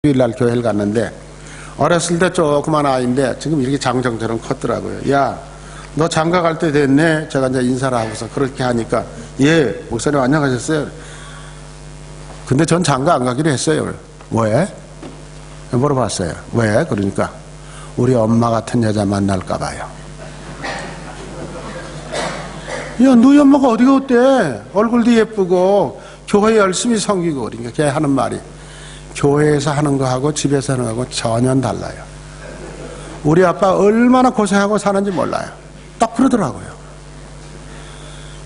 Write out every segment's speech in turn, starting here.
주일날 교회를 갔는데 어렸을 때 조그만 아이인데 지금 이렇게 장정처럼 컸더라고요. 야, 너 장가 갈 때 됐네. 제가 이제 인사를 하고서 그렇게 하니까 예, 목사님 안녕하셨어요. 근데 전 장가 안 가기로 했어요. 왜? 물어봤어요. 왜? 그러니까 우리 엄마 같은 여자 만날까 봐요. 야, 너희 엄마가 어디가 어때? 얼굴도 예쁘고 교회 열심히 섬기고. 그러니까 걔 하는 말이 교회에서 하는 거하고 집에서 하는 거하고 전혀 달라요. 우리 아빠 얼마나 고생하고 사는지 몰라요. 딱 그러더라고요.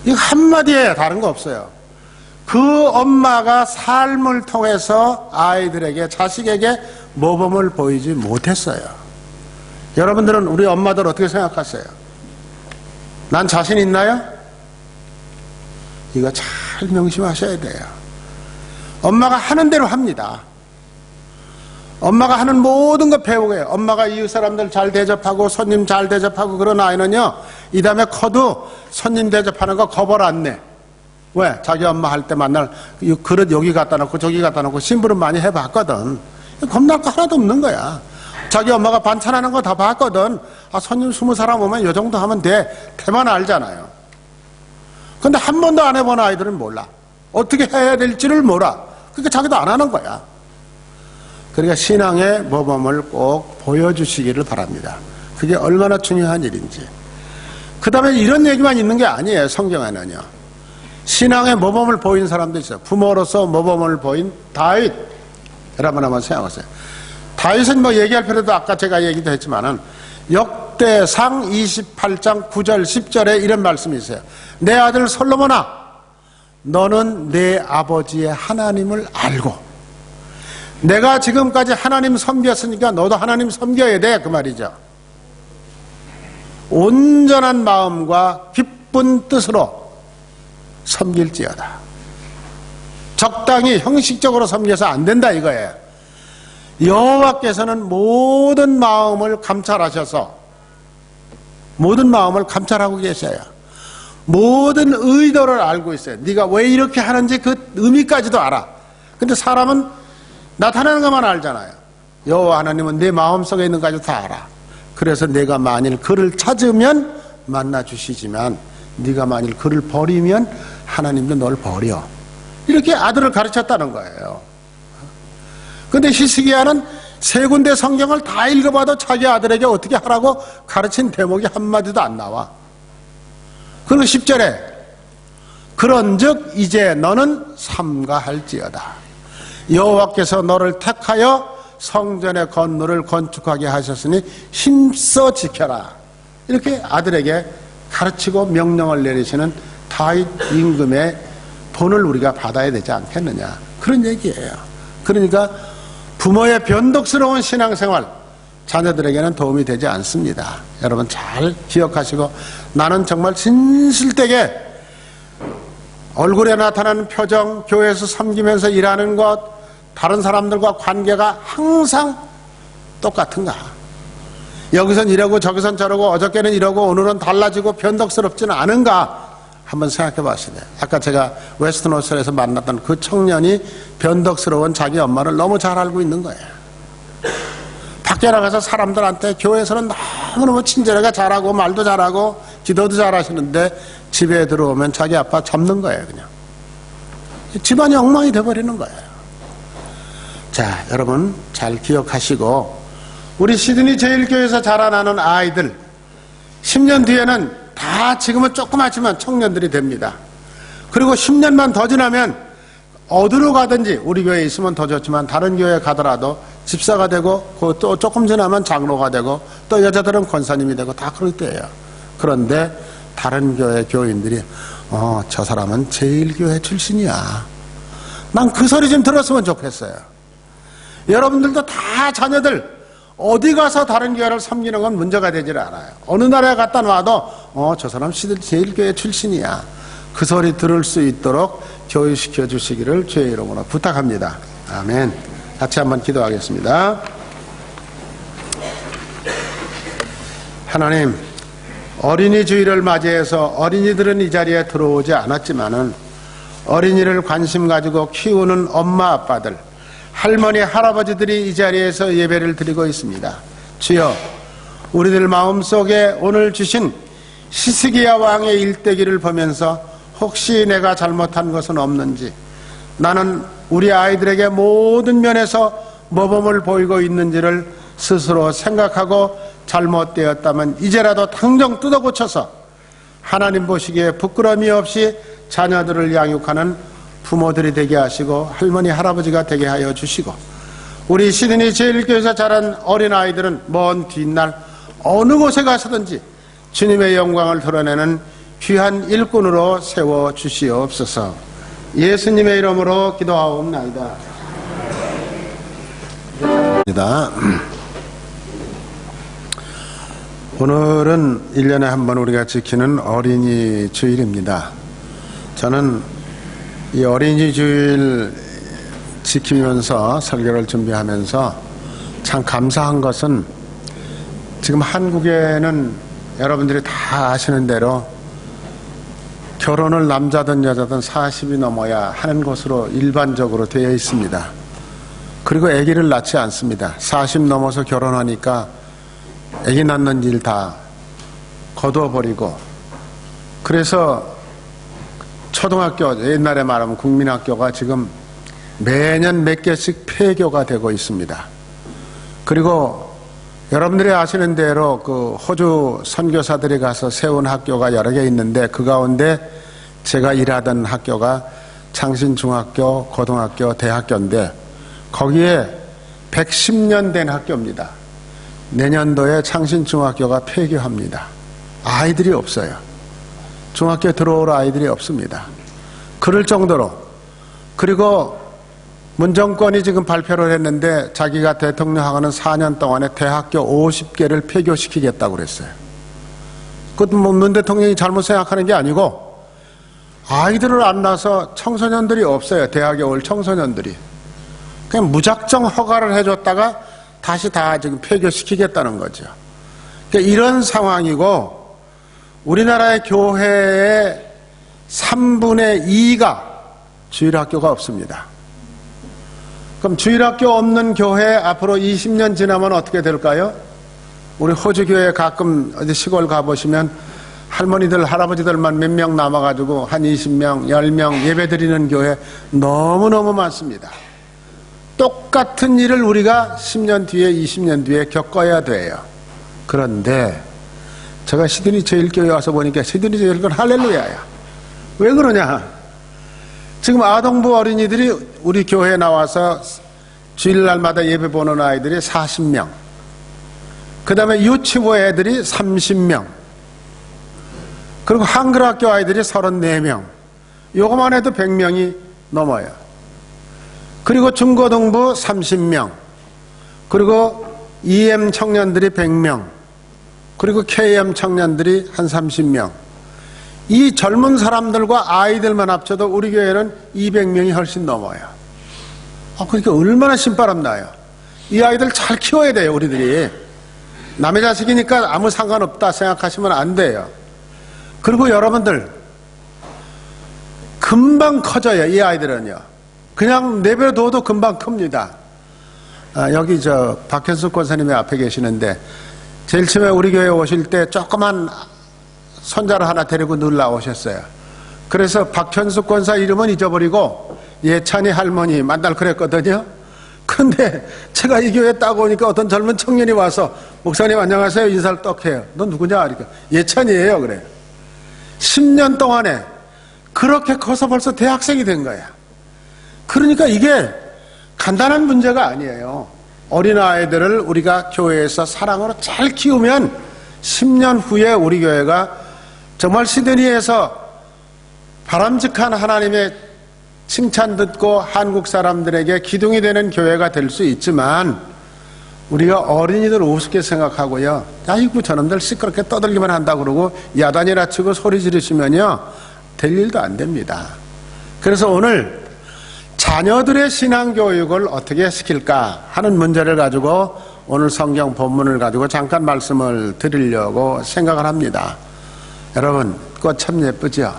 이거 한마디에 다른 거 없어요. 그 엄마가 삶을 통해서 아이들에게, 자식에게 모범을 보이지 못했어요. 여러분들은 우리 엄마들 어떻게 생각하세요? 난 자신 있나요? 이거 잘 명심하셔야 돼요. 엄마가 하는 대로 합니다. 엄마가 하는 모든 거 배우게 해요. 엄마가 이웃 사람들 잘 대접하고 손님 잘 대접하고 그런 아이는요, 이 다음에 커도 손님 대접하는 거 겁을 안 내. 왜? 자기 엄마 할 때 만날 그릇 여기 갖다 놓고 저기 갖다 놓고 심부름 많이 해봤거든. 겁날 거 하나도 없는 거야. 자기 엄마가 반찬하는 거 다 봤거든. 아, 손님 20사람 오면 이 정도 하면 돼. 대만 알잖아요. 근데 한 번도 안 해본 아이들은 몰라. 어떻게 해야 될지를 몰라. 그러니까 자기도 안 하는 거야. 그러니까 신앙의 모범을 꼭 보여주시기를 바랍니다. 그게 얼마나 중요한 일인지. 그 다음에 이런 얘기만 있는 게 아니에요. 성경에는요. 신앙의 모범을 보인 사람도 있어요. 부모로서 모범을 보인 다윗. 여러분 한번 생각하세요. 다윗은 뭐 얘기할 필요도 아까 제가 얘기도 했지만은 역대상 28장 9절 10절에 이런 말씀이 있어요. 내 아들 솔로몬아, 너는 내 아버지의 하나님을 알고 내가 지금까지 하나님 섬겼으니까 너도 하나님 섬겨야 돼, 그 말이죠. 온전한 마음과 기쁜 뜻으로 섬길지어다. 적당히 형식적으로 섬겨서 안 된다 이거예요. 여호와께서는 모든 마음을 감찰하셔서 모든 마음을 감찰하고 계셔요. 모든 의도를 알고 있어요. 네가 왜 이렇게 하는지 그 의미까지도 알아. 근데 사람은 나타나는 것만 알잖아요. 여호와 하나님은 내 마음속에 있는 것까지 다 알아. 그래서 내가 만일 그를 찾으면 만나주시지만 네가 만일 그를 버리면 하나님도 널 버려. 이렇게 아들을 가르쳤다는 거예요. 근데 히스기야는 세 군데 성경을 다 읽어봐도 자기 아들에게 어떻게 하라고 가르친 대목이 한마디도 안 나와. 그리고 10절에 그런즉 이제 너는 삼가할지어다. 여호와께서 너를 택하여 성전의 건물을 건축하게 하셨으니 힘써 지켜라. 이렇게 아들에게 가르치고 명령을 내리시는 다윗 임금의 본을 우리가 받아야 되지 않겠느냐, 그런 얘기예요. 그러니까 부모의 변덕스러운 신앙생활 자녀들에게는 도움이 되지 않습니다. 여러분 잘 기억하시고, 나는 정말 진실되게 얼굴에 나타나는 표정, 교회에서 섬기면서 일하는 것, 다른 사람들과 관계가 항상 똑같은가? 여기선 이러고 저기선 저러고 어저께는 이러고 오늘은 달라지고 변덕스럽지는 않은가? 한번 생각해 봤어요. 아까 제가 웨스트노스에서 만났던 그 청년이 변덕스러운 자기 엄마를 너무 잘 알고 있는 거예요. 밖에 나가서 사람들한테 교회에서는 너무너무 친절하게 잘하고 말도 잘하고 기도도 잘하시는데 집에 들어오면 자기 아빠 잡는 거예요. 그냥 집안이 엉망이 돼버리는 거예요. 자, 여러분 잘 기억하시고, 우리 시드니 제일교회에서 자라나는 아이들 10년 뒤에는 다 지금은 조그맣지만 청년들이 됩니다. 그리고 10년만 더 지나면 어디로 가든지, 우리 교회에 있으면 더 좋지만 다른 교회에 가더라도 집사가 되고, 또 조금 지나면 장로가 되고, 또 여자들은 권사님이 되고 다 그럴 때예요. 그런데 다른 교회 교인들이 저 사람은 제일교회 출신이야. 난 그 소리 좀 들었으면 좋겠어요. 여러분들도 다 자녀들 어디 가서 다른 교회를 섬기는 건 문제가 되질 않아요. 어느 나라에 갖다 놔도 저 사람 제일교회 출신이야, 그 소리 들을 수 있도록 교육시켜 주시기를 주의 이름으로 부탁합니다. 아멘. 같이 한번 기도하겠습니다. 하나님, 어린이 주일을 맞이해서 어린이들은 이 자리에 들어오지 않았지만은 어린이를 관심 가지고 키우는 엄마 아빠들, 할머니, 할아버지들이 이 자리에서 예배를 드리고 있습니다. 주여, 우리들 마음속에 오늘 주신 히스기야 왕의 일대기를 보면서 혹시 내가 잘못한 것은 없는지, 나는 우리 아이들에게 모든 면에서 모범을 보이고 있는지를 스스로 생각하고 잘못되었다면 이제라도 당장 뜯어고쳐서 하나님 보시기에 부끄러움이 없이 자녀들을 양육하는 부모들이 되게 하시고 할머니, 할아버지가 되게 하여 주시고, 우리 시드니 제1교회에서 자란 어린아이들은 먼 뒷날 어느 곳에 가서든지 주님의 영광을 드러내는 귀한 일꾼으로 세워주시옵소서. 예수님의 이름으로 기도하옵나이다. 오늘은 1년에 한 번 우리가 지키는 어린이 주일입니다. 저는 이 어린이 주일 지키면서 설교를 준비하면서 참 감사한 것은, 지금 한국에는 여러분들이 다 아시는 대로 결혼을 남자든 여자든 40이 넘어야 하는 것으로 일반적으로 되어 있습니다. 그리고 아기를 낳지 않습니다. 40 넘어서 결혼하니까 아기 낳는 일 다 거둬버리고, 그래서 초등학교, 옛날에 말하면 국민학교가 지금 매년 몇 개씩 폐교가 되고 있습니다. 그리고 여러분들이 아시는 대로 그 호주 선교사들이 가서 세운 학교가 여러 개 있는데, 그 가운데 제가 일하던 학교가 창신중학교, 고등학교, 대학교인데 거기에 110년 된 학교입니다. 내년도에 창신중학교가 폐교합니다. 아이들이 없어요. 중학교에 들어올 아이들이 없습니다. 그럴 정도로. 그리고 문정권이 지금 발표를 했는데 자기가 대통령하고는 4년 동안에 대학교 50개를 폐교시키겠다고 그랬어요. 그것도 뭐 문 대통령이 잘못 생각하는 게 아니고, 아이들을 안 낳아서 청소년들이 없어요. 대학에 올 청소년들이. 그냥 무작정 허가를 해줬다가 다시 다 지금 폐교시키겠다는 거죠. 그러니까 이런 상황이고, 우리나라의 교회의 3분의 2가 주일학교가 없습니다. 그럼 주일학교 없는 교회 앞으로 20년 지나면 어떻게 될까요? 우리 호주교회 가끔 어디 시골 가보시면 할머니들, 할아버지들만 몇 명 남아가지고 한 20명, 10명 예배 드리는 교회 너무너무 많습니다. 똑같은 일을 우리가 10년 뒤에, 20년 뒤에 겪어야 돼요. 그런데 제가 시드니 제1교회 와서 보니까 시드니 제1교회는 할렐루야야. 왜 그러냐? 지금 아동부 어린이들이 우리 교회에 나와서 주일날마다 예배 보는 아이들이 40명, 그 다음에 유치부 애들이 30명, 그리고 한글학교 아이들이 34명, 요거만 해도 100명이 넘어요. 그리고 중고등부 30명, 그리고 EM 청년들이 100명, 그리고 KM 청년들이 한 30명. 이 젊은 사람들과 아이들만 합쳐도 우리 교회는 200명이 훨씬 넘어요. 그러니까 얼마나 신바람 나요. 이 아이들 잘 키워야 돼요, 우리들이. 남의 자식이니까 아무 상관없다 생각하시면 안 돼요. 그리고 여러분들, 금방 커져요, 이 아이들은요. 그냥 내버려둬도 금방 큽니다. 여기 박현숙 권사님이 앞에 계시는데, 제일 처음에 우리 교회 오실 때 조그만 손자를 하나 데리고 늘 나오셨어요. 그래서 박현숙 권사 이름은 잊어버리고 예찬이 할머니 만날 그랬거든요. 근데 제가 이 교회에 딱 오니까 어떤 젊은 청년이 와서 목사님 안녕하세요 인사를 떡 해요. 너 누구냐? 그러니까 예찬이에요. 그래. 10년 동안에 그렇게 커서 벌써 대학생이 된 거야. 그러니까 이게 간단한 문제가 아니에요. 어린아이들을 우리가 교회에서 사랑으로 잘 키우면 10년 후에 우리 교회가 정말 시드니에서 바람직한 하나님의 칭찬 듣고 한국 사람들에게 기둥이 되는 교회가 될 수 있지만, 우리가 어린이들 우습게 생각하고요, 아이고 저놈들 시끄럽게 떠들기만 한다 그러고 야단이나 치고 소리 지르시면요 될 일도 안 됩니다. 그래서 오늘 자녀들의 신앙교육을 어떻게 시킬까 하는 문제를 가지고 오늘 성경 본문을 가지고 잠깐 말씀을 드리려고 생각을 합니다. 여러분, 꽃 참 예쁘죠?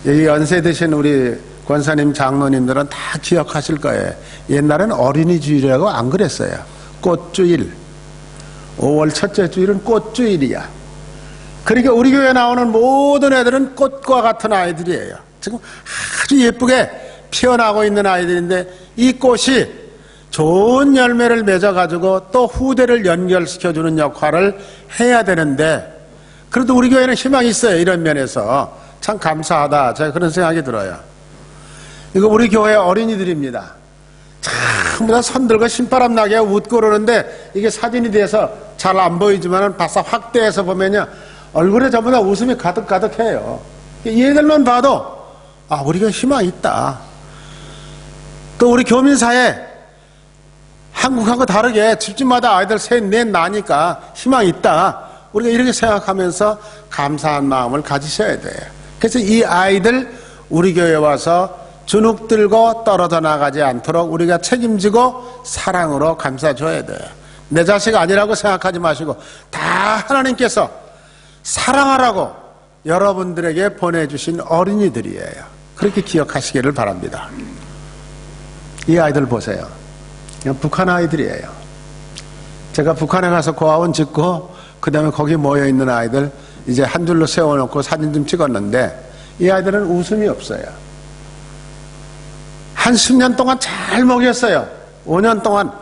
여기 연세 드신 우리 권사님, 장로님들은 다 기억하실 거예요. 옛날엔 어린이 주일이라고 안 그랬어요. 꽃주일. 5월 첫째 주일은 꽃주일이야. 그러니까 우리 교회에 나오는 모든 애들은 꽃과 같은 아이들이에요. 지금 아주 예쁘게 피어나고 있는 아이들인데 이 꽃이 좋은 열매를 맺어가지고 또 후대를 연결시켜주는 역할을 해야 되는데, 그래도 우리 교회는 희망이 있어요. 이런 면에서 참 감사하다, 제가 그런 생각이 들어요. 이거 우리 교회 어린이들입니다. 전부 다 손들고 신바람 나게 웃고 그러는데, 이게 사진이 돼서 잘 안 보이지만 바싹 확대해서 보면요, 얼굴에 전부 다 웃음이 가득가득해요. 얘들만 봐도 아, 우리가 희망이 있다. 또 우리 교민사회 한국하고 다르게 집집마다 아이들 셋, 넷 나니까 희망이 있다. 우리가 이렇게 생각하면서 감사한 마음을 가지셔야 돼요. 그래서 이 아이들 우리 교회에 와서 주눅 들고 떨어져 나가지 않도록 우리가 책임지고 사랑으로 감싸줘야 돼요. 내 자식 아니라고 생각하지 마시고 다 하나님께서 사랑하라고 여러분들에게 보내주신 어린이들이에요. 그렇게 기억하시기를 바랍니다. 이 아이들 보세요. 그냥 북한 아이들이에요. 제가 북한에 가서 고아원 짓고 그 다음에 거기 모여있는 아이들 이제 한 줄로 세워놓고 사진 좀 찍었는데, 이 아이들은 웃음이 없어요. 한 10년 동안 잘 먹였어요. 5년 동안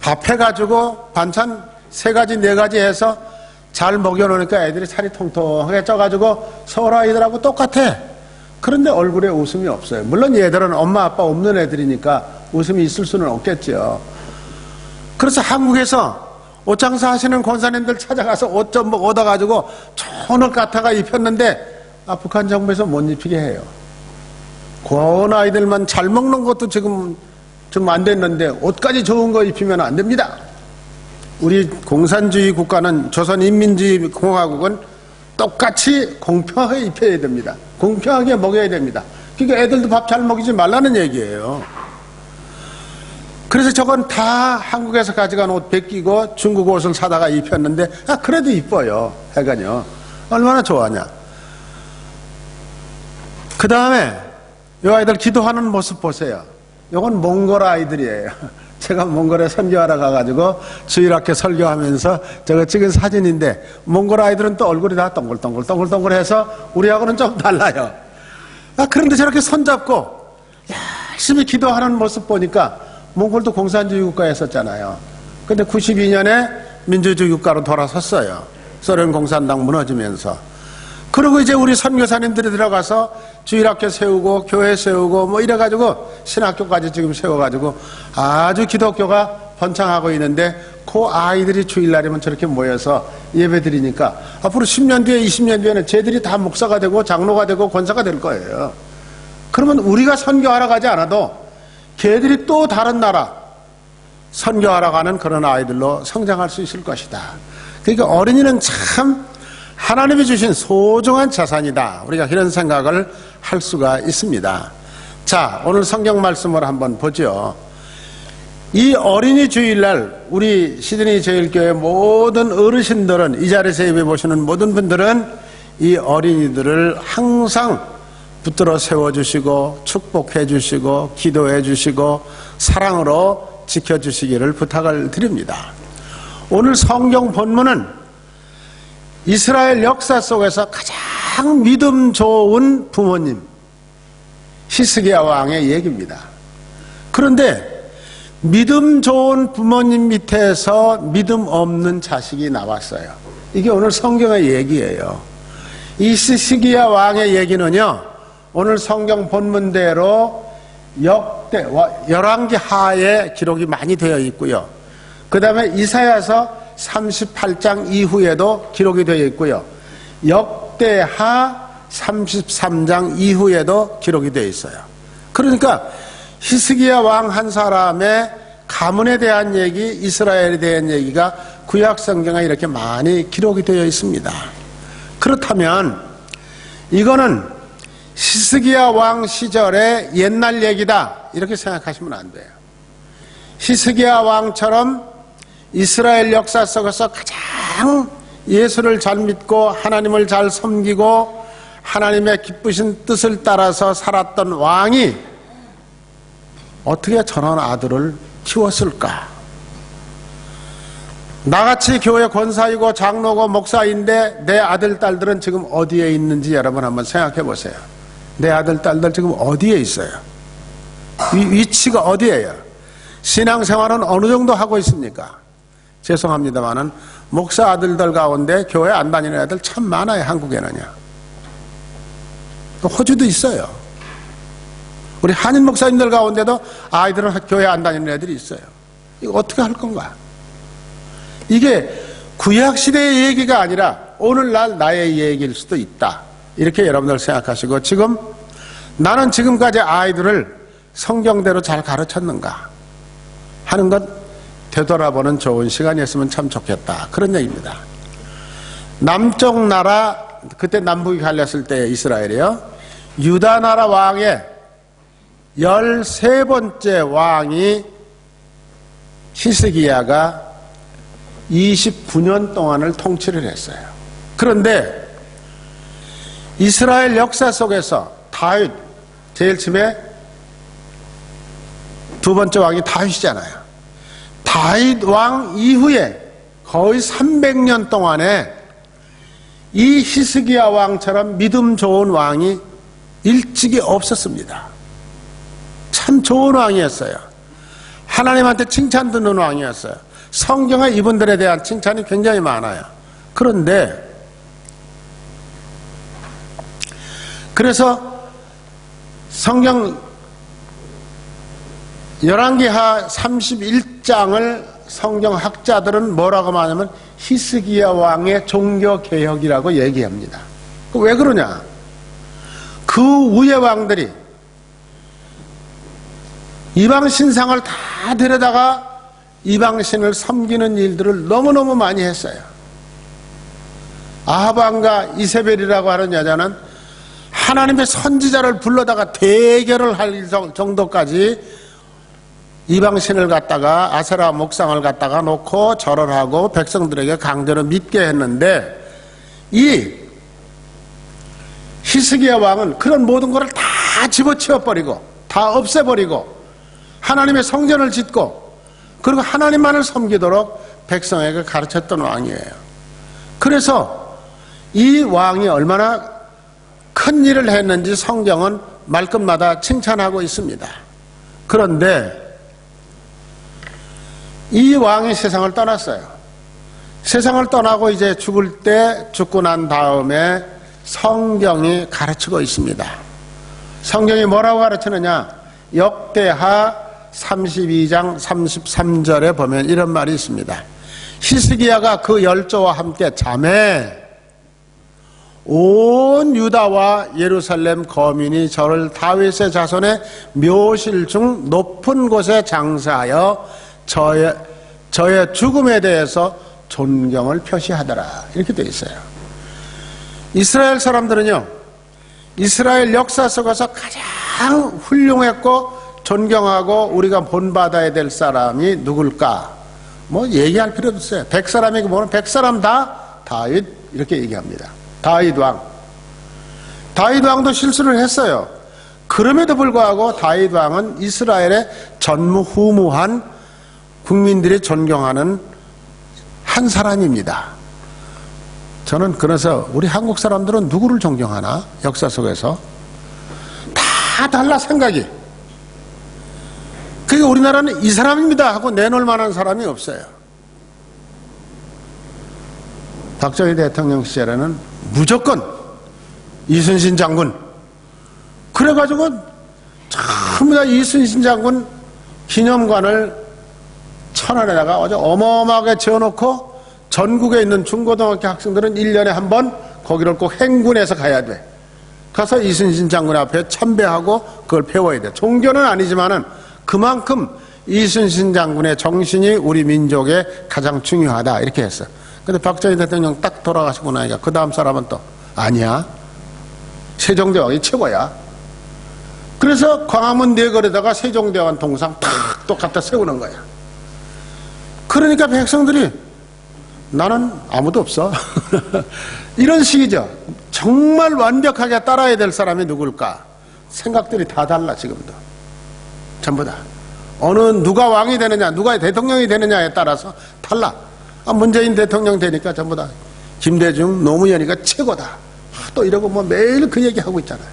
밥 해가지고 반찬 3가지 4가지 해서 잘 먹여놓으니까 애들이 살이 통통하게 쪄가지고 서울 아이들하고 똑같아. 그런데 얼굴에 웃음이 없어요. 물론 얘들은 엄마 아빠 없는 애들이니까 웃음이 있을 수는 없겠죠. 그래서 한국에서 옷장사 하시는 권사님들 찾아가서 옷 좀 얻어가지고 좋은 옷 갖다가 입혔는데 북한 정부에서 못 입히게 해요. 고아원 아이들만 잘 먹는 것도 지금 좀 안 됐는데 옷까지 좋은 거 입히면 안 됩니다. 우리 공산주의 국가는 조선인민주의 공화국은 똑같이 공평하게 입혀야 됩니다. 공평하게 먹여야 됩니다. 그러니까 애들도 밥 잘 먹이지 말라는 얘기예요. 그래서 저건 다 한국에서 가져간 옷 벗기고 중국 옷을 사다가 입혔는데 그래도 이뻐요. 하여간요. 얼마나 좋아하냐. 그 다음에 이 아이들 기도하는 모습 보세요. 이건 몽골 아이들이에요. 제가 몽골에 선교하러 가가지고 주일학교 설교하면서 저거 찍은 사진인데, 몽골 아이들은 또 얼굴이 다 동글동글해서 우리하고는 좀 달라요. 그런데 저렇게 손잡고 열심히 기도하는 모습 보니까, 몽골도 공산주의 국가였었잖아요. 근데 92년에 민주주의 국가로 돌아섰어요. 소련 공산당 무너지면서. 그리고 이제 우리 선교사님들이 들어가서 주일학교 세우고 교회 세우고 뭐 이래가지고 신학교까지 지금 세워가지고 아주 기독교가 번창하고 있는데, 그 아이들이 주일날이면 저렇게 모여서 예배 드리니까 앞으로 10년 뒤에 20년 뒤에는 쟤들이 다 목사가 되고 장로가 되고 권사가 될 거예요. 그러면 우리가 선교하러 가지 않아도 걔들이 또 다른 나라 선교하러 가는 그런 아이들로 성장할 수 있을 것이다. 그러니까 어린이는 참 하나님이 주신 소중한 자산이다. 우리가 이런 생각을 할 수가 있습니다. 자, 오늘 성경 말씀을 한번 보죠. 이 어린이 주일날 우리 시드니 제일교회 모든 어르신들은, 이 자리에서 예배 보시는 모든 분들은 이 어린이들을 항상 붙들어 세워주시고 축복해 주시고 기도해 주시고 사랑으로 지켜주시기를 부탁을 드립니다. 오늘 성경 본문은 이스라엘 역사 속에서 가장 믿음 좋은 부모님 히스기야 왕의 얘기입니다. 그런데 믿음 좋은 부모님 밑에서 믿음 없는 자식이 나왔어요. 이게 오늘 성경의 얘기예요. 이 히스기야 왕의 얘기는요, 오늘 성경 본문대로 열왕기 하에 기록이 많이 되어 있고요. 그 다음에 이사야서 38장 이후에도 기록이 되어 있고요. 역대하 33장 이후에도 기록이 되어 있어요. 그러니까 히스기야 왕 한 사람의 가문에 대한 얘기, 이스라엘에 대한 얘기가 구약 성경에 이렇게 많이 기록이 되어 있습니다. 그렇다면 이거는 히스기야 왕 시절의 옛날 얘기다, 이렇게 생각하시면 안 돼요. 히스기야 왕처럼 이스라엘 역사 속에서 가장 예수를 잘 믿고 하나님을 잘 섬기고 하나님의 기쁘신 뜻을 따라서 살았던 왕이 어떻게 저런 아들을 키웠을까? 나같이 교회 권사이고 장로고 목사인데 내 아들, 딸들은 지금 어디에 있는지 여러분 한번 생각해 보세요. 내 아들, 딸들 지금 어디에 있어요? 위치가 어디예요? 신앙생활은 어느 정도 하고 있습니까? 죄송합니다만은 목사 아들들 가운데 교회 안 다니는 애들 참 많아요. 한국에는요. 호주도 있어요. 우리 한인 목사님들 가운데도 아이들은 교회 안 다니는 애들이 있어요. 이거 어떻게 할 건가? 이게 구약시대의 얘기가 아니라 오늘날 나의 얘기일 수도 있다. 이렇게 여러분들 생각하시고, 지금 나는 지금까지 아이들을 성경대로 잘 가르쳤는가 하는 것 되돌아보는 좋은 시간이었으면 참 좋겠다. 그런 얘기입니다. 남쪽 나라, 그때 남북이 갈렸을 때 이스라엘이요, 유다 나라 왕의 13번째 왕이 히스기야가 29년 동안을 통치를 했어요. 그런데 이스라엘 역사 속에서 다윗, 제일 처음에 두 번째 왕이 다윗이잖아요. 다윗 왕 이후에 거의 300년 동안에 이 히스기야 왕처럼 믿음 좋은 왕이 일찍이 없었습니다. 참 좋은 왕이었어요. 하나님한테 칭찬 듣는 왕이었어요. 성경에 이분들에 대한 칭찬이 굉장히 많아요. 그런데 그래서 성경 열왕기하 31장을 성경학자들은 뭐라고 말하냐면 히스기야 왕의 종교개혁이라고 얘기합니다. 왜 그러냐? 그 위의 왕들이 이방신상을 다 데려다가 이방신을 섬기는 일들을 너무너무 많이 했어요. 아합 왕과 이세벨이라고 하는 여자는 하나님의 선지자를 불러다가 대결을 할 정도까지 이방신을 갖다가 아세라 목상을 갖다가 놓고 절을 하고 백성들에게 강제로 믿게 했는데, 이 히스기야 왕은 그런 모든 것을 다 집어치워버리고 다 없애버리고 하나님의 성전을 짓고 그리고 하나님만을 섬기도록 백성에게 가르쳤던 왕이에요. 그래서 이 왕이 얼마나 큰 일을 했는지 성경은 말끝마다 칭찬하고 있습니다. 그런데 이 왕이 세상을 떠났어요. 세상을 떠나고 이제 죽을 때 죽고 난 다음에 성경이 가르치고 있습니다. 성경이 뭐라고 가르치느냐? 역대하 32장 33절에 보면 이런 말이 있습니다. 히스기야가 그 열조와 함께 잠에 온 유다와 예루살렘 거민이 저를 다윗의 자손의 묘실 중 높은 곳에 장사하여 저의 죽음에 대해서 존경을 표시하더라. 이렇게 되어 있어요. 이스라엘 사람들은요, 이스라엘 역사 속에서 가장 훌륭했고 존경하고 우리가 본받아야 될 사람이 누굴까? 뭐 얘기할 필요도 없어요. 100사람이고 뭐는 100사람 다 다윗, 이렇게 얘기합니다. 다윗 왕. 다윗 왕도 실수를 했어요. 그럼에도 불구하고 다윗 왕은 이스라엘의 전무후무한 국민들이 존경하는 한 사람입니다. 저는 그래서 우리 한국 사람들은 누구를 존경하나? 역사 속에서 다 달라, 생각이. 그러니까 우리나라는 이 사람입니다 하고 내놓을 만한 사람이 없어요. 박정희 대통령 시절에는 무조건 이순신 장군, 그래가지고 전부 다 이순신 장군 기념관을 천안에다가 아주 어마어마하게 지어놓고 전국에 있는 중고등학교 학생들은 1년에 한 번 거기를 꼭 행군해서 가야 돼. 가서 이순신 장군 앞에 참배하고 그걸 배워야 돼. 종교는 아니지만은 그만큼 이순신 장군의 정신이 우리 민족에 가장 중요하다, 이렇게 했어. 근데 박정희 대통령 딱 돌아가시고 나니까 그 다음 사람은 또 아니야, 세종대왕이 최고야. 그래서 광화문 내거리에다가 세종대왕 동상 탁 또 갖다 세우는 거야. 그러니까 백성들이 나는 아무도 없어 이런 식이죠. 정말 완벽하게 따라야 될 사람이 누굴까? 생각들이 다 달라. 지금도 전부 다 누가 왕이 되느냐, 누가 대통령이 되느냐에 따라서 달라. 문재인 대통령 되니까 전부 다 김대중, 노무현이가 최고다. 또 이러고 뭐 매일 그 얘기하고 있잖아요.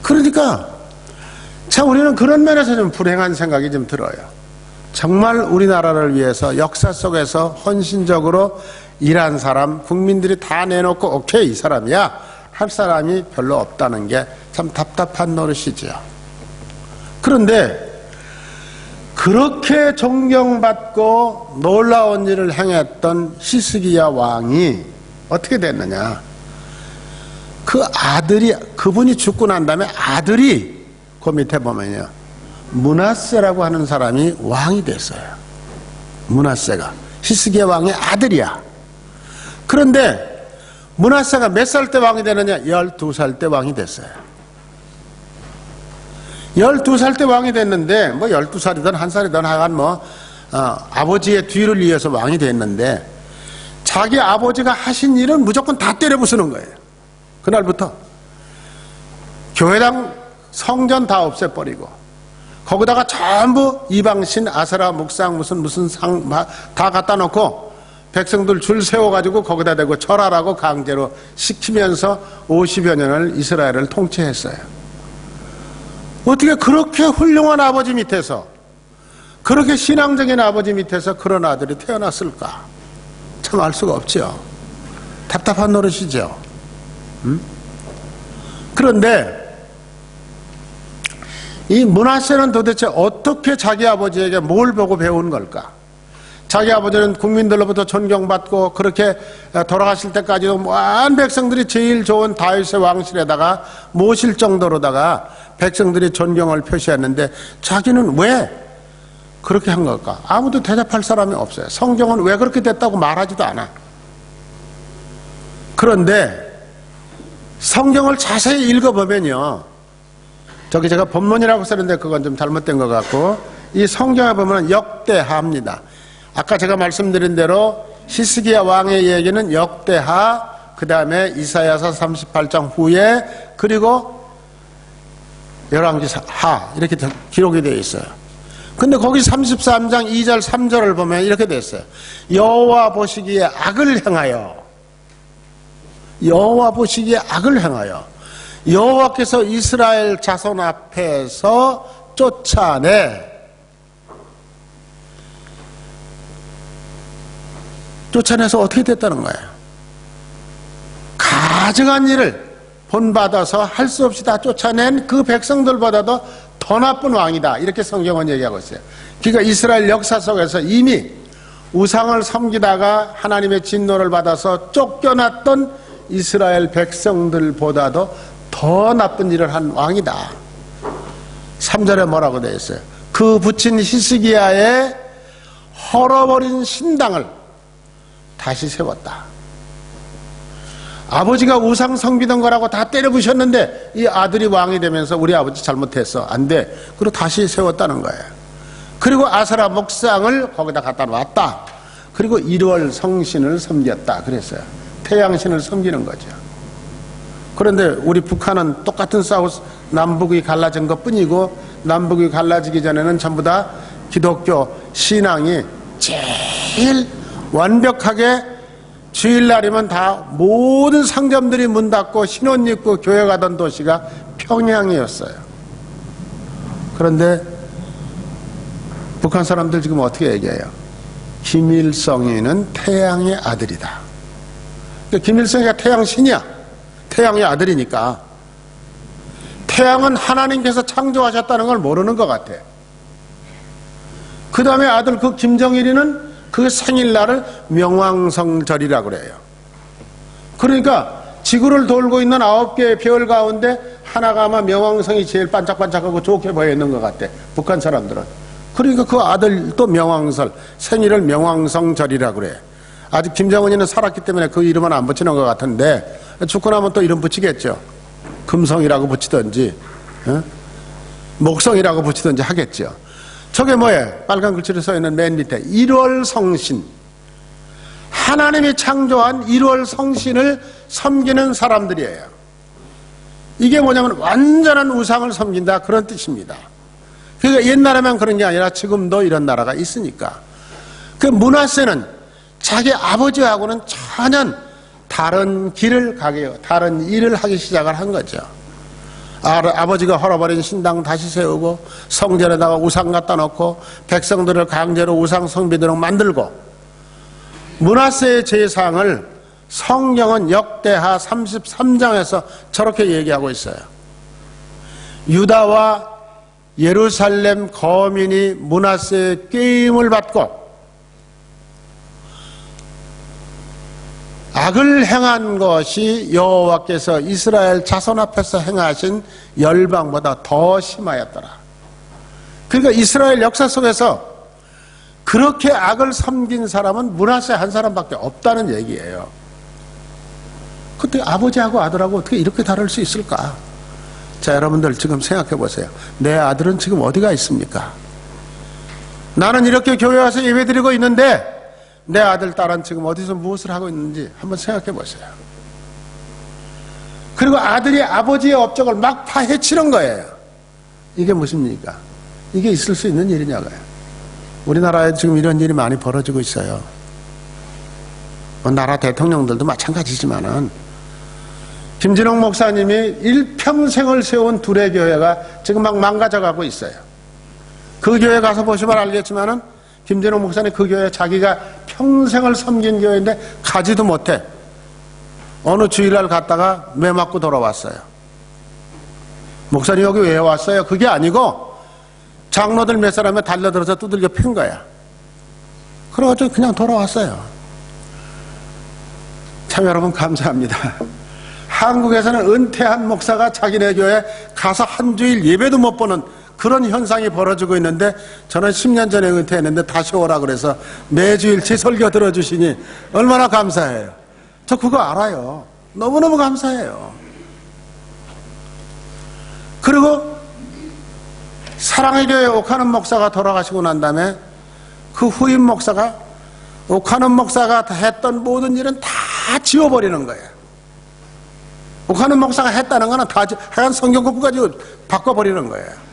그러니까 참 우리는 그런 면에서 좀 불행한 생각이 좀 들어요. 정말 우리나라를 위해서 역사 속에서 헌신적으로 일한 사람, 국민들이 다 내놓고 오케이 이 사람이야 할 사람이 별로 없다는 게 참 답답한 노릇이죠. 그런데 그렇게 존경받고 놀라운 일을 행했던 히스기야 왕이 어떻게 됐느냐? 그 아들이, 그분이 죽고 난 다음에 아들이 그 밑에 보면요, 므낫세라고 하는 사람이 왕이 됐어요. 므낫세가 히스기야 왕의 아들이야. 그런데 므낫세가 몇 살 때 왕이 되느냐? 12살 때 왕이 됐어요. 12살 때 왕이 됐는데 뭐 12살이든 1살이든 하여간 아버지의 뒤를 이어서 왕이 됐는데 자기 아버지가 하신 일은 무조건 다 때려 부수는 거예요. 그날부터 교회당 성전 다 없애버리고 거기다가 전부 이방신 아세라 묵상 무슨 상 다 갖다 놓고 백성들 줄 세워가지고 거기다 대고 절하라고 강제로 시키면서 50여 년을 이스라엘을 통치했어요. 어떻게 그렇게 훌륭한 아버지 밑에서, 그렇게 신앙적인 아버지 밑에서 그런 아들이 태어났을까? 참 알 수가 없죠. 답답한 노릇이죠. 그런데 이 므낫세는 도대체 어떻게 자기 아버지에게 뭘 보고 배운 걸까? 자기 아버지는 국민들로부터 존경받고 그렇게 돌아가실 때까지도 많은 백성들이 제일 좋은 다윗의 왕실에다가 모실 정도로다가 백성들이 존경을 표시했는데 자기는 왜 그렇게 한 걸까? 아무도 대답할 사람이 없어요. 성경은 왜 그렇게 됐다고 말하지도 않아. 그런데 성경을 자세히 읽어보면요, 저기 제가 본문이라고 쓰는데 그건 좀 잘못된 것 같고, 이 성경에 보면 역대하입니다. 아까 제가 말씀드린 대로 히스기야 왕의 얘기는 역대하, 그 다음에 이사야서 38장 후에, 그리고 열왕기하 이렇게 기록이 되어 있어요. 근데 거기 33장 2절 3절을 보면 이렇게 됐어요. 여호와 보시기에 악을 행하여, 여호와 보시기에 악을 행하여 여호와께서 이스라엘 자손 앞에서 쫓아내서 어떻게 됐다는 거예요? 가증한 일을 본받아서 할 수 없이 다 쫓아낸 그 백성들보다도 더 나쁜 왕이다, 이렇게 성경은 얘기하고 있어요. 그러니까 이스라엘 역사 속에서 이미 우상을 섬기다가 하나님의 진노를 받아서 쫓겨났던 이스라엘 백성들보다도 더 나쁜 일을 한 왕이다. 3절에 뭐라고 되어 있어요? 그 붙인 히스기야의 헐어버린 신당을 다시 세웠다. 아버지가 우상 섬기던 거라고 다 때려 부셨는데 이 아들이 왕이 되면서 우리 아버지 잘못했어, 안 돼, 그리고 다시 세웠다는 거예요. 그리고 아세라 목상을 거기다 갖다 놨다. 그리고 1월 성신을 섬겼다 그랬어요. 태양신을 섬기는 거죠. 그런데 우리 북한은 똑같은 사우스, 남북이 갈라진 것 뿐이고, 남북이 갈라지기 전에는 전부 다 기독교 신앙이 제일 완벽하게 주일날이면 다 모든 상점들이 문 닫고 신혼 입고 교회 가던 도시가 평양이었어요. 그런데 북한 사람들 지금 어떻게 얘기해요? 김일성이는 태양의 아들이다. 그러니까 김일성이가 태양신이야. 태양의 아들이니까. 태양은 하나님께서 창조하셨다는 걸 모르는 것 같아. 그 다음에 아들 그 김정일이는 그 생일날을 명왕성절이라고 그래요. 그러니까 지구를 돌고 있는 9개의 별 가운데 하나가 아마 명왕성이 제일 반짝반짝하고 좋게 보여 있는 것 같아, 북한 사람들은. 그러니까 그 아들도 명왕설, 생일을 명왕성절이라고 그래. 아직 김정은이는 살았기 때문에 그 이름은 안 붙이는 것 같은데 죽고 나면 또 이름 붙이겠죠. 금성이라고 붙이든지 목성이라고 붙이든지 하겠죠. 저게 뭐예요? 빨간 글씨로 써있는 맨 밑에 1월 성신, 하나님이 창조한 1월 성신을 섬기는 사람들이에요. 이게 뭐냐면 완전한 우상을 섬긴다, 그런 뜻입니다. 그러니까 옛날에만 그런 게 아니라 지금도 이런 나라가 있으니까. 그 므낫세는 자기 아버지하고는 전혀 다른 길을 가게, 다른 일을 하기 시작을 한 거죠. 아버지가 헐어버린 신당 다시 세우고 성전에다가 우상 갖다 놓고 백성들을 강제로 우상 숭배도록 만들고. 므낫세의 제사상을 성경은 역대하 33장에서 저렇게 얘기하고 있어요. 유다와 예루살렘 거민이 므낫세의 꾀임을 받고 악을 행한 것이 여호와께서 이스라엘 자손 앞에서 행하신 열방보다 더 심하였더라. 그러니까 이스라엘 역사 속에서 그렇게 악을 섬긴 사람은 므낫세 한 사람밖에 없다는 얘기예요. 그때 아버지하고 아들하고 어떻게 이렇게 다를 수 있을까? 자, 여러분들 지금 생각해 보세요. 내 아들은 지금 어디가 있습니까? 나는 이렇게 교회 와서 예배 드리고 있는데 내 아들, 딸은 지금 어디서 무엇을 하고 있는지 한번 생각해 보세요. 그리고 아들이 아버지의 업적을 막 파헤치는 거예요. 이게 무엇입니까? 이게 있을 수 있는 일이냐고요. 우리나라에 지금 이런 일이 많이 벌어지고 있어요. 나라 대통령들도 마찬가지지만은 김진홍 목사님이 일평생을 세운 둘의 교회가 지금 막 망가져가고 있어요. 그 교회 가서 보시면 알겠지만은 김진홍 목사님 그 교회 자기가 평생을 섬긴 교회인데 가지도 못해. 어느 주일날 갔다가 매 맞고 돌아왔어요. 목사님 여기 왜 왔어요? 그게 아니고 장로들 몇 사람에 달려들어서 두들겨 팬 거야. 그래가지고 그냥 돌아왔어요. 참 여러분 감사합니다. 한국에서는 은퇴한 목사가 자기네 교회에 가서 한 주일 예배도 못 보는 그런 현상이 벌어지고 있는데 저는 10년 전에 은퇴했는데 다시 오라 그래서 매주일 제 설교 들어주시니 얼마나 감사해요. 저 그거 알아요. 너무너무 감사해요. 그리고 사랑의 교회 옥하는 목사가 돌아가시고 난 다음에 그 후임 목사가 옥하는 목사가 했던 모든 일은 다 지워버리는 거예요. 옥하는 목사가 했다는 거는 다 하얀 성경 공부까지 바꿔버리는 거예요.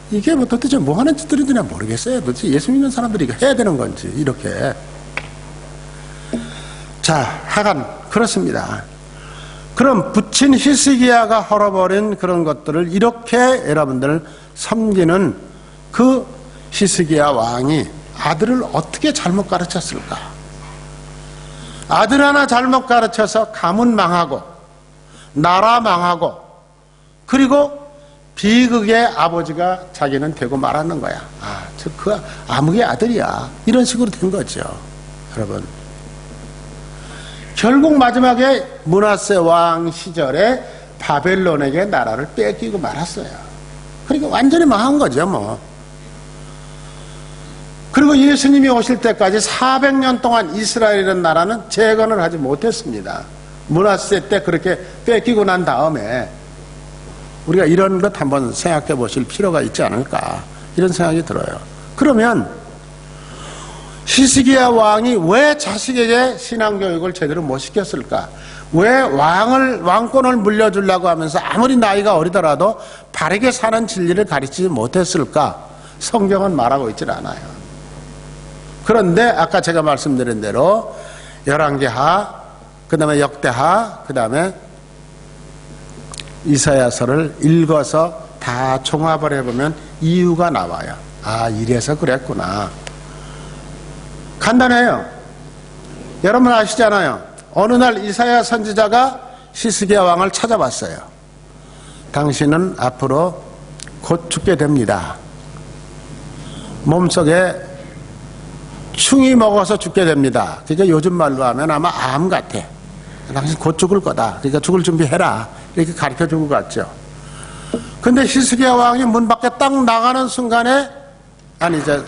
이게 뭐 도대체 뭐 하는 짓들인지는 모르겠어요. 도대체 예수 믿는 사람들이 이거 해야 되는 건지, 이렇게. 자, 하간, 그렇습니다. 그럼 부친 히스기야가 헐어버린 그런 것들을 이렇게 여러분들 섬기는 그 히스기야 왕이 아들을 어떻게 잘못 가르쳤을까? 아들 하나 잘못 가르쳐서 가문 망하고, 나라 망하고, 그리고 비극의 아버지가 자기는 되고 말았는 거야. 그 아무개 아들이야. 이런 식으로 된 거죠. 여러분. 결국 마지막에 므낫세 왕 시절에 바벨론에게 나라를 뺏기고 말았어요. 그러니까 완전히 망한 거죠, 뭐. 그리고 예수님이 오실 때까지 400년 동안 이스라엘이라는 나라는 재건을 하지 못했습니다. 므낫세 때 그렇게 뺏기고 난 다음에 우리가 이런 것 한번 생각해 보실 필요가 있지 않을까, 이런 생각이 들어요. 그러면 히스기야 왕이 왜 자식에게 신앙교육을 제대로 못 시켰을까? 왜 왕권을 물려주려고 하면서 아무리 나이가 어리더라도 바르게 사는 진리를 가르치지 못했을까? 성경은 말하고 있질 않아요. 그런데 아까 제가 말씀드린 대로 열왕기하, 그 다음에 역대하, 그 다음에 이사야서를 읽어서 다 종합을 해보면 이유가 나와요. 이래서 그랬구나. 간단해요. 여러분 아시잖아요. 어느 날 이사야 선지자가 히스기야 왕을 찾아봤어요. 당신은 앞으로 곧 죽게 됩니다. 몸속에 충이 먹어서 죽게 됩니다. 그러니까 요즘 말로 하면 아마 암 같아. 당신 곧 죽을 거다. 그러니까 죽을 준비해라. 이렇게 가르쳐주고 갔죠. 근데 히스기야 왕이 문 밖에 딱 나가는 순간에,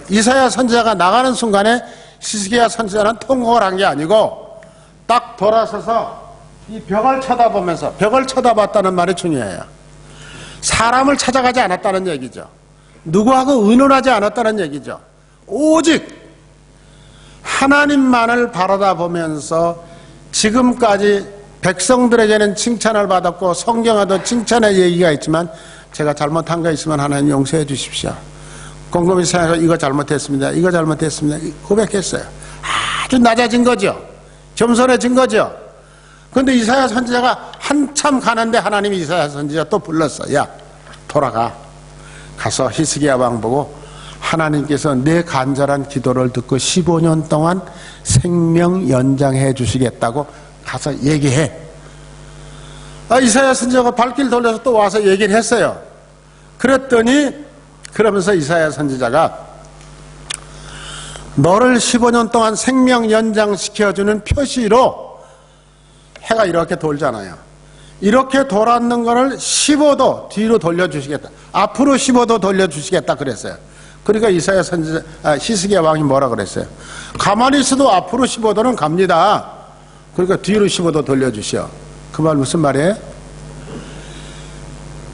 이사야 선지자가 나가는 순간에 히스기야 선지자는 통곡을 한 게 아니고 딱 돌아서서 이 벽을 쳐다보면서, 벽을 쳐다봤다는 말이 중요해요. 사람을 찾아가지 않았다는 얘기죠. 누구하고 의논하지 않았다는 얘기죠. 오직 하나님만을 바라다 보면서 지금까지 백성들에게는 칭찬을 받았고 성경에도 칭찬의 얘기가 있지만 제가 잘못한 거 있으면 하나님 용서해 주십시오. 곰곰이 생각해서 이거 잘못했습니다. 이거 잘못했습니다. 고백했어요. 아주 낮아진 거죠. 겸손해진 거죠. 그런데 이사야 선지자가 한참 가는데 하나님이 이사야 선지자 또 불렀어. 야, 돌아가. 가서 히스기야 왕 보고 하나님께서 내 간절한 기도를 듣고 15년 동안 생명 연장해 주시겠다고 가서 얘기해. 이사야 선지자가 발길 돌려서 또 와서 얘기를 했어요. 그러면서 이사야 선지자가 너를 15년 동안 생명 연장시켜주는 표시로 해가 이렇게 돌잖아요. 이렇게 돌았는 거를 15도 뒤로 돌려주시겠다. 앞으로 15도 돌려주시겠다 그랬어요. 그러니까 이사야 선지자, 히스기야 왕이 뭐라 그랬어요? 가만히 있어도 앞으로 15도는 갑니다. 그러니까 뒤로 15도 돌려주시오. 그 말 무슨 말이에요?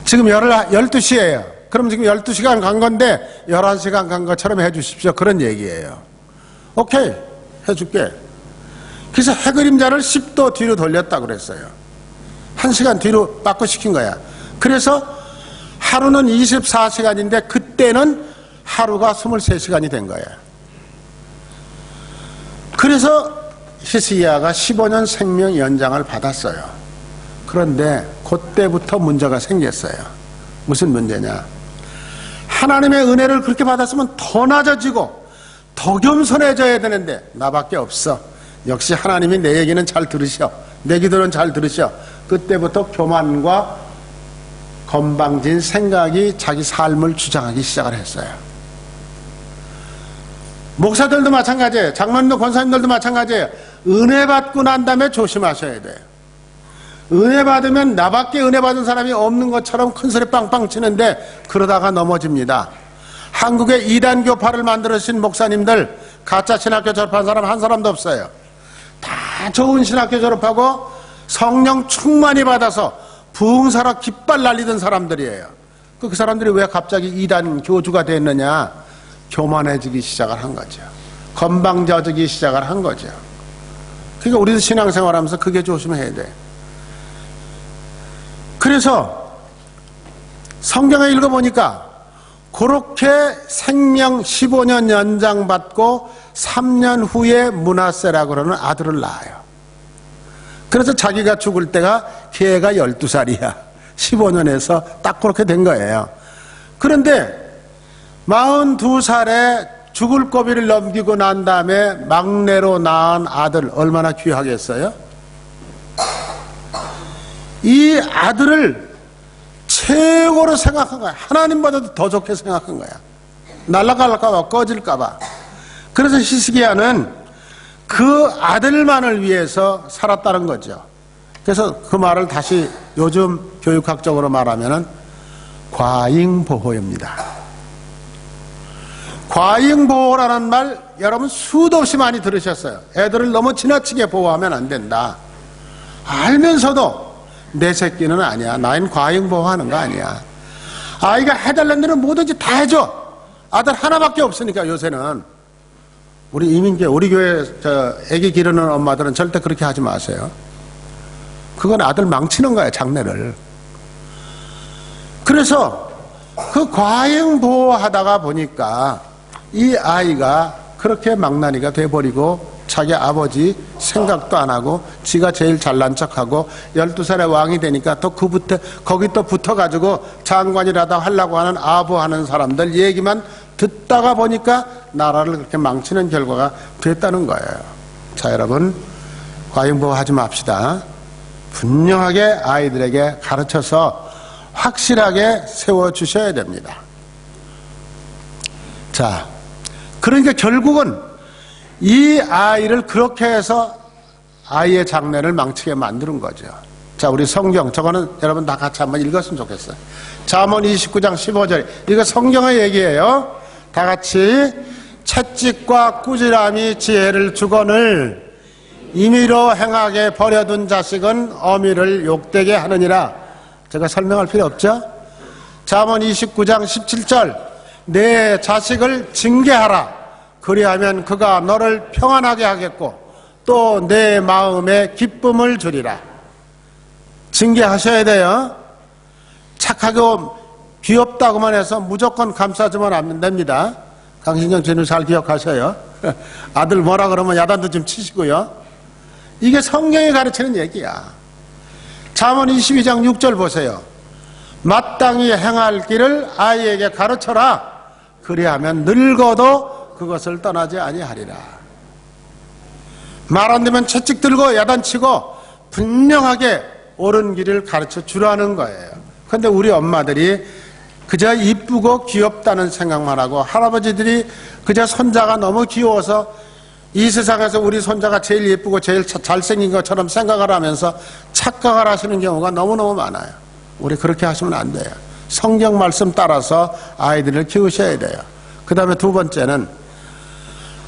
지금 12시예요. 그럼 지금 12시간 간 건데 11시간 간 것처럼 해 주십시오. 그런 얘기예요. 오케이, 해줄게. 그래서 해그림자를 10도 뒤로 돌렸다 그랬어요. 1시간 뒤로 바꿔시킨 거야. 그래서 하루는 24시간인데 그때는 하루가 23시간이 된 거야. 그래서 히스기야가 15년 생명 연장을 받았어요. 그런데 그때부터 문제가 생겼어요. 무슨 문제냐? 하나님의 은혜를 그렇게 받았으면 더 낮아지고 더 겸손해져야 되는데 나밖에 없어. 역시 하나님이 내 얘기는 잘 들으셔. 내 기도는 잘 들으셔. 그때부터 교만과 건방진 생각이 자기 삶을 주장하기 시작을 했어요. 목사들도 마찬가지예요. 장로님도 권사님들도 마찬가지예요. 은혜 받고 난 다음에 조심하셔야 돼요. 은혜 받으면 나밖에 은혜 받은 사람이 없는 것처럼 큰 소리 빵빵 치는데 그러다가 넘어집니다. 한국에 이단교파를 만들어주신 목사님들 가짜 신학교 졸업한 사람 한 사람도 없어요. 다 좋은 신학교 졸업하고 성령 충만히 받아서 부흥사라 깃발 날리던 사람들이에요. 그 사람들이 왜 갑자기 이단 교주가 됐느냐? 교만해지기 시작을 한 거죠. 건방져지기 시작을 한 거죠. 그러니까 우리도 신앙생활하면서 그게 조심해야 돼. 그래서 성경에 읽어보니까 그렇게 생명 15년 연장받고 3년 후에 므낫세라고 그러는 아들을 낳아요. 그래서 자기가 죽을 때가 걔가 12살이야. 15년에서 딱 그렇게 된 거예요. 그런데 42살에 죽을 고비를 넘기고 난 다음에 막내로 낳은 아들 얼마나 귀하겠어요? 이 아들을 최고로 생각한 거야. 하나님보다도 더 좋게 생각한 거야. 날아갈까 봐, 꺼질까 봐. 그래서 히스기야는 그 아들만을 위해서 살았다는 거죠. 그래서 그 말을 다시 요즘 교육학적으로 말하면은 과잉보호입니다. 과잉보호라는 말 여러분 수도 없이 많이 들으셨어요. 애들을 너무 지나치게 보호하면 안 된다. 알면서도 내 새끼는 아니야. 나인 과잉보호하는 거 아니야. 아이가 해달라는 대로 뭐든지 다 해줘. 아들 하나밖에 없으니까 요새는. 우리 이민교회, 우리 교회 애기 기르는 엄마들은 절대 그렇게 하지 마세요. 그건 아들 망치는 거야, 장래를. 그래서 그 과잉보호하다가 보니까 이 아이가 그렇게 망나니가 돼버리고 자기 아버지 생각도 안 하고 지가 제일 잘난 척하고 12살에 왕이 되니까 또 거기 또 붙어가지고 장관이라도 하려고 하는 아부하는 사람들 얘기만 듣다가 보니까 나라를 그렇게 망치는 결과가 됐다는 거예요. 자, 여러분 과잉보호하지 맙시다. 분명하게 아이들에게 가르쳐서 확실하게 세워주셔야 됩니다. 자, 그러니까 결국은 이 아이를 그렇게 해서 아이의 장래를 망치게 만드는 거죠. 자, 우리 성경, 저거는 여러분 다 같이 한번 읽었으면 좋겠어요. 잠언 29장 15절. 이거 성경의 얘기예요. 다 같이. 채찍과 꾸지람이 지혜를 주거늘 임의로 행하게 버려둔 자식은 어미를 욕되게 하느니라. 제가 설명할 필요 없죠? 잠언 29장 17절. 내 자식을 징계하라. 그리하면 그가 너를 평안하게 하겠고 또 내 마음에 기쁨을 주리라. 징계하셔야 돼요. 착하고 귀엽다고만 해서 무조건 감싸주면 안 됩니다. 강신정 주님 잘 기억하셔요. 아들 뭐라 그러면 야단도 좀 치시고요. 이게 성경이 가르치는 얘기야. 잠언 22장 6절 보세요. 마땅히 행할 길을 아이에게 가르쳐라. 그리하면 늙어도 그것을 떠나지 아니하리라. 말 안 되면 채찍 들고 야단치고 분명하게 옳은 길을 가르쳐 주라는 거예요. 그런데 우리 엄마들이 그저 이쁘고 귀엽다는 생각만 하고, 할아버지들이 그저 손자가 너무 귀여워서 이 세상에서 우리 손자가 제일 예쁘고 제일 잘생긴 것처럼 생각을 하면서 착각을 하시는 경우가 너무너무 많아요. 우리 그렇게 하시면 안 돼요. 성경 말씀 따라서 아이들을 키우셔야 돼요. 그 다음에 두 번째는,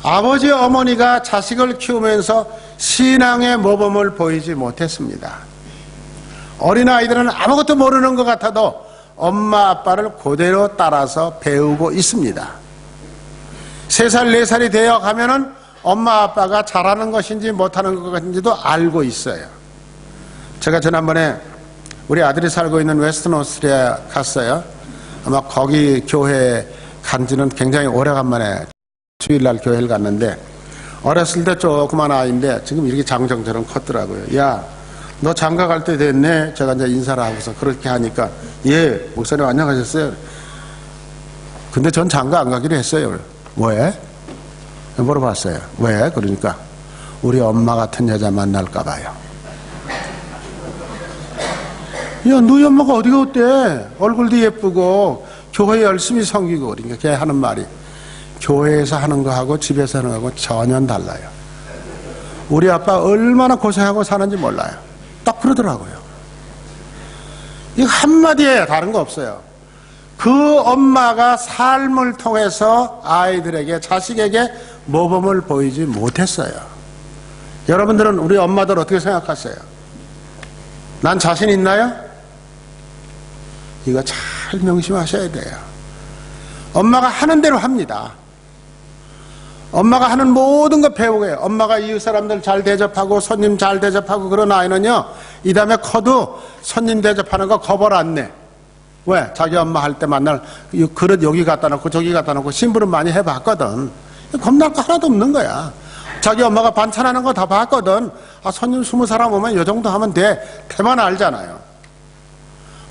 아버지 어머니가 자식을 키우면서 신앙의 모범을 보이지 못했습니다. 어린아이들은 아무것도 모르는 것 같아도 엄마 아빠를 그대로 따라서 배우고 있습니다. 3살 4살이 되어 가면은 엄마 아빠가 잘하는 것인지 못하는 것인지도 알고 있어요. 제가 지난번에 우리 아들이 살고 있는 웨스턴 오스트리아 갔어요. 아마 거기 교회에 간지는 굉장히 오래간만에 주일날 교회를 갔는데, 어렸을 때 조그만 아이인데 지금 이렇게 장정처럼 컸더라고요. 야, 너 장가 갈 때 됐네. 제가 이제 인사를 하고서 그렇게 하니까, 예, 목사님 안녕하셨어요. 근데 전 장가 안 가기로 했어요. 왜? 물어봤어요. 왜? 그러니까 우리 엄마 같은 여자 만날까 봐요. 야, 너희 엄마가 어디가 어때? 얼굴도 예쁘고 교회 열심히 섬기고. 그러니까 걔 하는 말이, 교회에서 하는 거하고 집에서 하는 거하고 전혀 달라요. 우리 아빠 얼마나 고생하고 사는지 몰라요. 딱 그러더라고요. 이거 한마디에 다른 거 없어요. 그 엄마가 삶을 통해서 아이들에게, 자식에게 모범을 보이지 못했어요. 여러분들은 우리 엄마들 어떻게 생각하세요? 난 자신 있나요? 이거 잘 명심하셔야 돼요. 엄마가 하는 대로 합니다. 엄마가 하는 모든 거 배우고 해요. 엄마가 이웃 사람들 잘 대접하고 손님 잘 대접하고 그런 아이는요, 이 다음에 커도 손님 대접하는 거 겁을 안 내. 왜? 자기 엄마 할 때 만날 그릇 여기 갖다 놓고 저기 갖다 놓고 심부름 많이 해봤거든. 겁날 거 하나도 없는 거야. 자기 엄마가 반찬하는 거 다 봤거든. 아, 손님 20사람 오면 이 정도 하면 돼. 대만 알잖아요.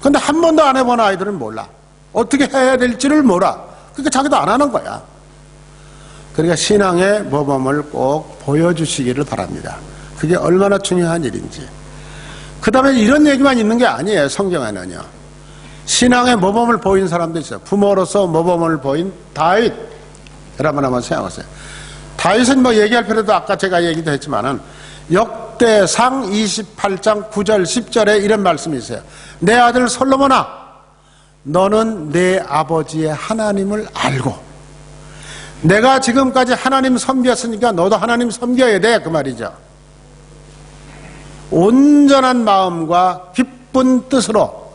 근데 한 번도 안 해본 아이들은 몰라. 어떻게 해야 될지를 몰라. 그러니까 자기도 안 하는 거야. 그러니까 신앙의 모범을 꼭 보여주시기를 바랍니다. 그게 얼마나 중요한 일인지. 그 다음에 이런 얘기만 있는 게 아니에요. 성경에는요, 신앙의 모범을 보인 사람도 있어요. 부모로서 모범을 보인 다윗. 여러분 한번 생각하세요. 다윗은 뭐 얘기할 필요도, 아까 제가 얘기도 했지만은 역대상 28장 9절 10절에 이런 말씀이 있어요. 내 아들 솔로몬아, 너는 내 아버지의 하나님을 알고, 내가 지금까지 하나님 섬겼으니까 너도 하나님 섬겨야 돼, 그 말이죠. 온전한 마음과 기쁜 뜻으로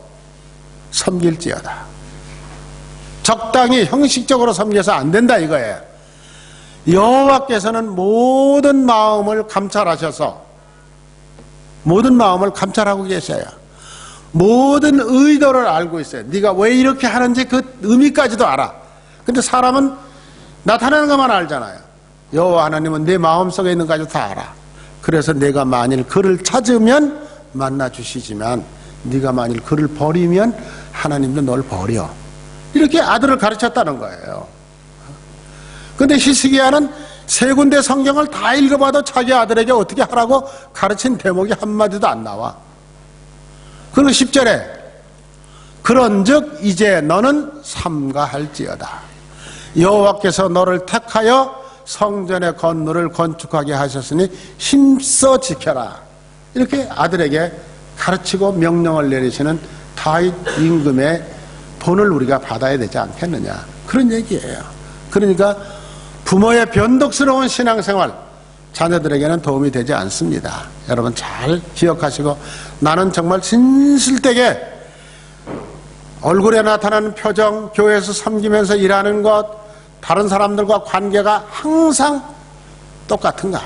섬길지어다. 적당히 형식적으로 섬겨서 안 된다 이거예요. 여호와께서는 모든 마음을 감찰하셔서, 모든 마음을 감찰하고 계셔요. 모든 의도를 알고 있어요. 네가 왜 이렇게 하는지 그 의미까지도 알아. 근데 사람은 나타나는 것만 알잖아요. 여호와 하나님은 내 마음속에 있는 것까지 다 알아. 그래서 내가 만일 그를 찾으면 만나 주시지만, 네가 만일 그를 버리면 하나님도 널 버려. 이렇게 아들을 가르쳤다는 거예요. 근데 히스기야는 3군데 성경을 다 읽어봐도 자기 아들에게 어떻게 하라고 가르친 대목이 한마디도 안 나와. 그리고 10절에 그런즉 이제 너는 삼가할지어다. 여호와께서 너를 택하여 성전의 건물을 건축하게 하셨으니 힘써 지켜라. 이렇게 아들에게 가르치고 명령을 내리시는 다윗 임금의 본을 우리가 받아야 되지 않겠느냐, 그런 얘기예요. 그러니까 부모의 변덕스러운 신앙생활 자녀들에게는 도움이 되지 않습니다. 여러분 잘 기억하시고, 나는 정말 진실되게 얼굴에 나타나는 표정, 교회에서 섬기면서 일하는 것, 다른 사람들과 관계가 항상 똑같은가?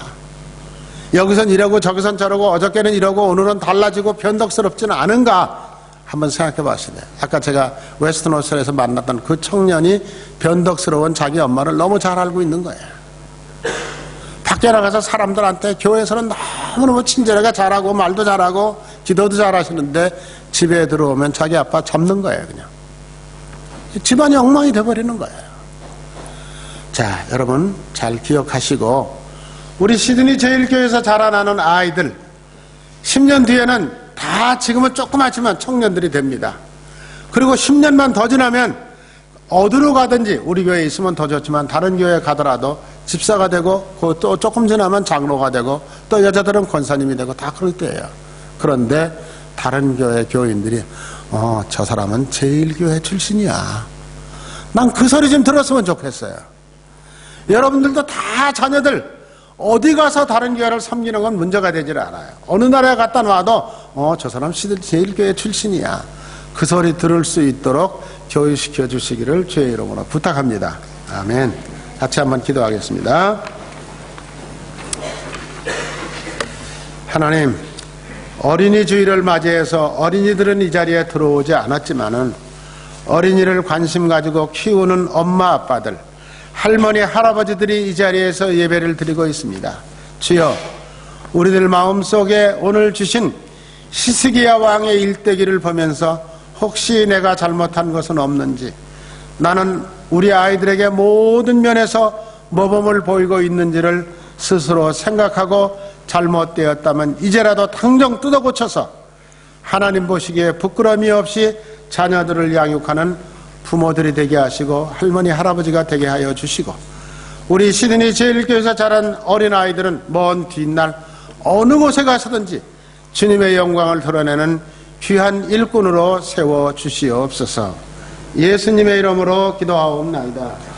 여기선 이러고 저기선 저러고 어저께는 이러고 오늘은 달라지고 변덕스럽지는 않은가 한번 생각해 봤어요. 아까 제가 웨스트노스에서 만났던 그 청년이 변덕스러운 자기 엄마를 너무 잘 알고 있는 거예요. 밖에 나가서 사람들한테 교회에서는 너무너무 친절하게 잘하고 말도 잘하고 기도도 잘하시는데 집에 들어오면 자기 아빠 잡는 거예요. 그냥 집안이 엉망이 돼버리는 거예요. 자, 여러분 잘 기억하시고 우리 시드니 제일교회에서 자라나는 아이들 10년 뒤에는 다 지금은 조그맣지만 청년들이 됩니다. 그리고 10년만 더 지나면 어디로 가든지 우리 교회에 있으면 더 좋지만 다른 교회에 가더라도 집사가 되고 또 조금 지나면 장로가 되고 또 여자들은 권사님이 되고 다 그럴 때예요. 그런데 다른 교회 교인들이 저 사람은 제일교회 출신이야. 난 그 소리 좀 들었으면 좋겠어요. 여러분들도 다 자녀들 어디 가서 다른 교회를 섬기는 건 문제가 되질 않아요. 어느 나라에 갖다 놔도 저 사람 제일교회 출신이야. 그 소리 들을 수 있도록 교육시켜 주시기를 주의 이름으로 부탁합니다. 아멘. 같이 한번 기도하겠습니다. 하나님, 어린이 주일을 맞이해서 어린이들은 이 자리에 들어오지 않았지만은 어린이를 관심 가지고 키우는 엄마 아빠들, 할머니 할아버지들이 이 자리에서 예배를 드리고 있습니다. 주여, 우리들 마음속에 오늘 주신 히스기야 왕의 일대기를 보면서 혹시 내가 잘못한 것은 없는지, 나는 우리 아이들에게 모든 면에서 모범을 보이고 있는지를 스스로 생각하고 잘못되었다면 이제라도 당장 뜯어고쳐서 하나님 보시기에 부끄러움이 없이 자녀들을 양육하는 부모들이 되게 하시고 할머니 할아버지가 되게 하여 주시고, 우리 시드니 제일교회에서 자란 어린아이들은 먼 뒷날 어느 곳에 가서든지 주님의 영광을 드러내는 귀한 일꾼으로 세워주시옵소서. 예수님의 이름으로 기도하옵나이다.